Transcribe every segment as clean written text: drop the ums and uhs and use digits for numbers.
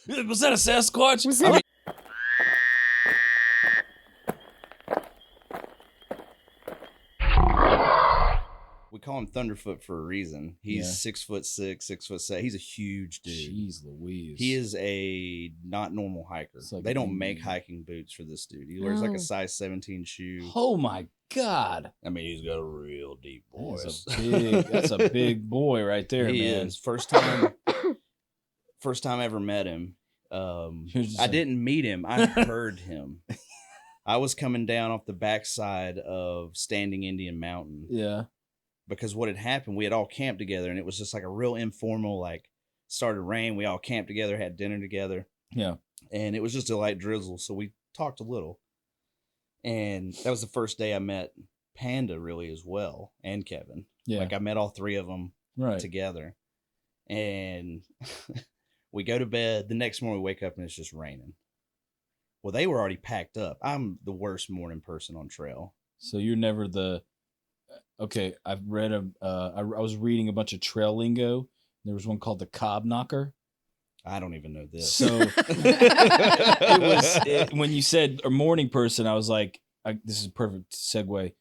Was that a Sasquatch? Was that We call him Thunderfoot for a reason. He's 6'6", 6'7". He's a huge dude. Jeez Louise. He is a not normal hiker. Like they don't make hiking boots for this dude. He wears like a size 17 shoe. Oh my God. I mean, he's got a real deep voice. That's a big boy right there, he man. is. First time I ever met him. I didn't meet him. I heard him. I was coming down off the backside of Standing Indian Mountain. Yeah. Because what had happened, we had all camped together, and it was just like a real informal, like, started rain. We all camped together, had dinner together. Yeah. And it was just a light drizzle, so we talked a little. And that was the first day I met Panda, really, as well, and Kevin. Yeah. Like, I met all three of them together. And we go to bed. The next morning, we wake up, and it's just raining. Well, they were already packed up. I'm the worst morning person on trail. So you're never the... Okay, I've read I was reading a bunch of trail lingo. There was one called the Cob Knocker. I don't even know this. So when you said a morning person, I was like, this is a perfect segue.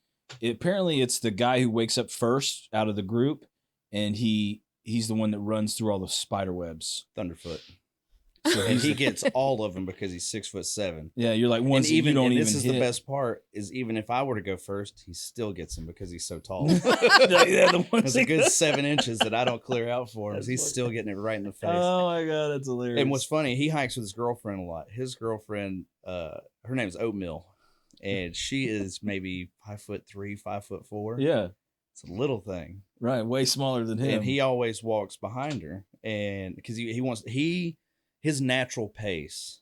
Apparently, it's the guy who wakes up first out of the group, and he's the one that runs through all the spider webs. Thunderfoot. So and he gets all of them because he's 6'7". Yeah, you're like once even you don't even. This is hit. the best part is even if I were to go first, he still gets them because he's so tall. It's a good 7 inches that I don't clear out for him. He's still getting it right in the face. Oh my God, that's hilarious. And what's funny, he hikes with his girlfriend a lot. His girlfriend, her name's Oatmeal, and she is maybe 5'3", 5'4". Yeah, it's a little thing. Right, way smaller than him. And he always walks behind her, and because his natural pace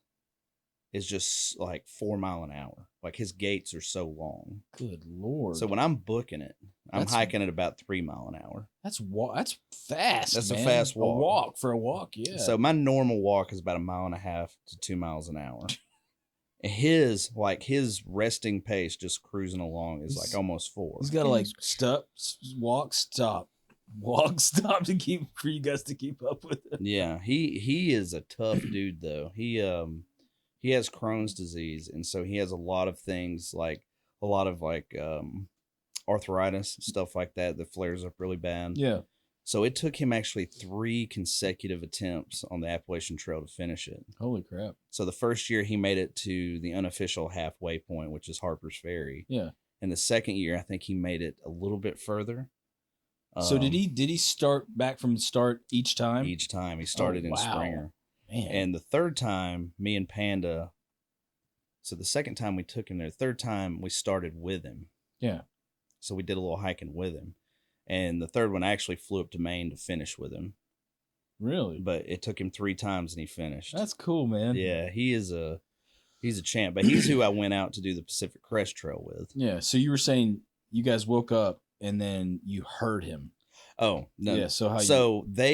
is just like 4 miles an hour. Like his gaits are so long. Good Lord. So when I'm booking it, I'm hiking at about 3 miles an hour. That's fast. That's man. a fast walk. For a walk, yeah. So my normal walk is about 1.5 miles to 2 miles an hour. His resting pace just cruising along is like almost 4. He's got to like walk, stop for you guys to keep up with it. Yeah, he is a tough dude though. He has Crohn's disease, and so he has a lot of things like arthritis, stuff like that flares up really bad. Yeah. So it took him actually 3 consecutive attempts on the Appalachian Trail to finish it. Holy crap. So the first year he made it to the unofficial halfway point, which is Harper's Ferry. Yeah. And the second year, I think he made it a little bit further. So did he start back from the start each time? Each time. He started in Springer. Man. And the third time, me and Panda, so the second time we took him there, the third time we started with him. Yeah. So we did a little hiking with him. And the third one, I actually flew up to Maine to finish with him. Really? But it took him 3 times and he finished. That's cool, man. Yeah, he's a champ. But he's who I went out to do the Pacific Crest Trail with. Yeah, so you were saying you guys woke up and then you heard him. Oh, no. Yeah,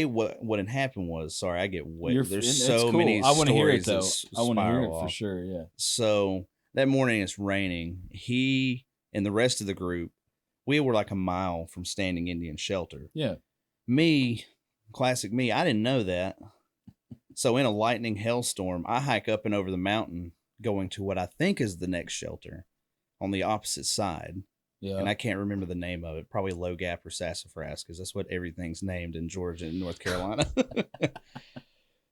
what had happened was, sorry, I get way, there's so cool. Many I want to hear it, though. I want to hear it off. for sure, yeah. So that morning it's raining. He and the rest of the group, we were like 1 mile from Standing Indian Shelter. Yeah. Me, classic me, I didn't know that. So in a lightning hailstorm, I hike up and over the mountain going to what I think is the next shelter on the opposite side. Yeah. And I can't remember the name of it. Probably Low Gap or Sassafras, because that's what everything's named in Georgia and North Carolina.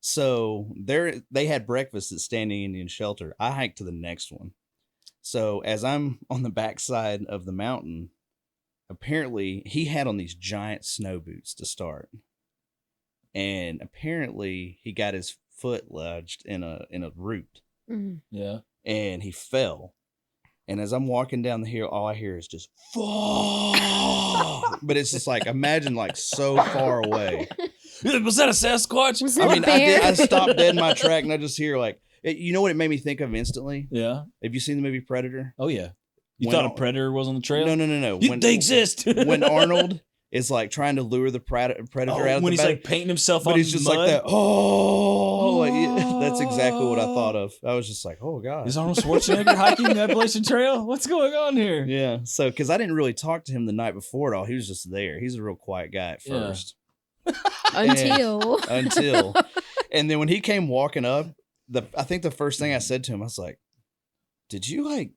So they had breakfast at Standing Indian Shelter. I hiked to the next one. So as I'm on the backside of the mountain, apparently he had on these giant snow boots to start. And apparently he got his foot lodged in a root. Mm-hmm. Yeah. And he fell. And as I'm walking down the hill, all I hear is just fall. But it's just like, imagine like so far away. Was that a Sasquatch? Was that a bear? I stopped dead in my track and I just hear like, you know what it made me think of instantly? Yeah. Have you seen the movie Predator? Oh, yeah. You thought a predator was on the trail? No. They exist. When Arnold is like trying to lure the predator out of when the he's like painting himself on he's just mud? like that. That's exactly what I thought of. I was just like, oh God. Is Arnold Schwarzenegger hiking the Appalachian Trail? What's going on here? Yeah. So, because I didn't really talk to him the night before at all. He was just there. He's a real quiet guy at first. Until. And then when he came walking up, I think the first thing I said to him, I was like, "Did you like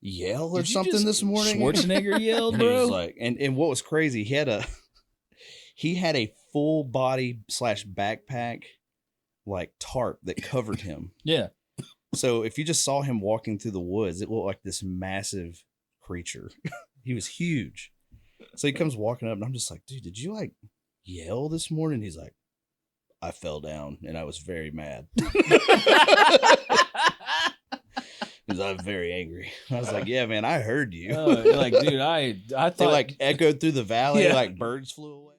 yell or Did you something just this morning?" Schwarzenegger yelled, And he bro. was like, and what was crazy, he had a full body / backpack like tarp that covered him. Yeah. So if you just saw him walking through the woods, it looked like this massive creature. He was huge. So he comes walking up, and I'm just like, "Dude, did you like yell this morning?" He's like, "I fell down and I was very mad." Because I'm very angry. I was like, "Yeah, man, I heard you." Like, dude, I They thought like echoed through the valley, Yeah. like birds flew away.